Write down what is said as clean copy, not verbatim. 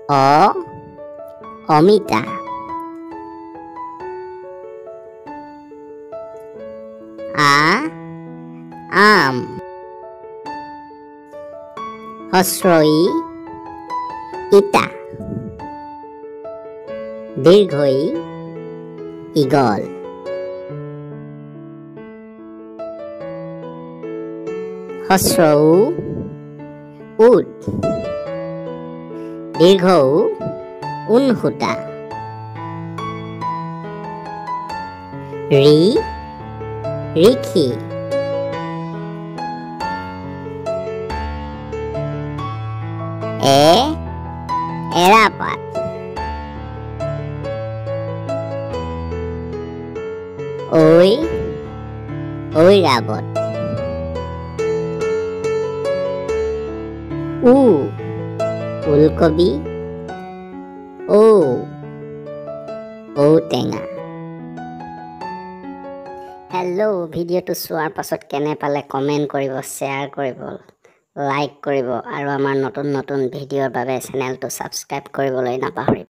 অ অমিতা আ আম হস্ৰই ইটা দীৰ্ঘই ঈগল হস্ৰৌ উট দীৰ্ঘৌ ঊণসূতা ঋ ঋষি এৰাপাত ঐৰাবত ওলকবি ঔটেঙা হেল্ল' ভিডিঅ'টো চোৱাৰ পাছত কেনে পালে কমেণ্ট কৰিব শ্বেয়াৰ কৰিব লাইক কৰিব আৰু আমাৰ নতুন নতুন ভিডিঅ'ৰ বাবে চেনেলটো ছাবস্ক্ৰাইব কৰিবলৈ নাপাহৰিব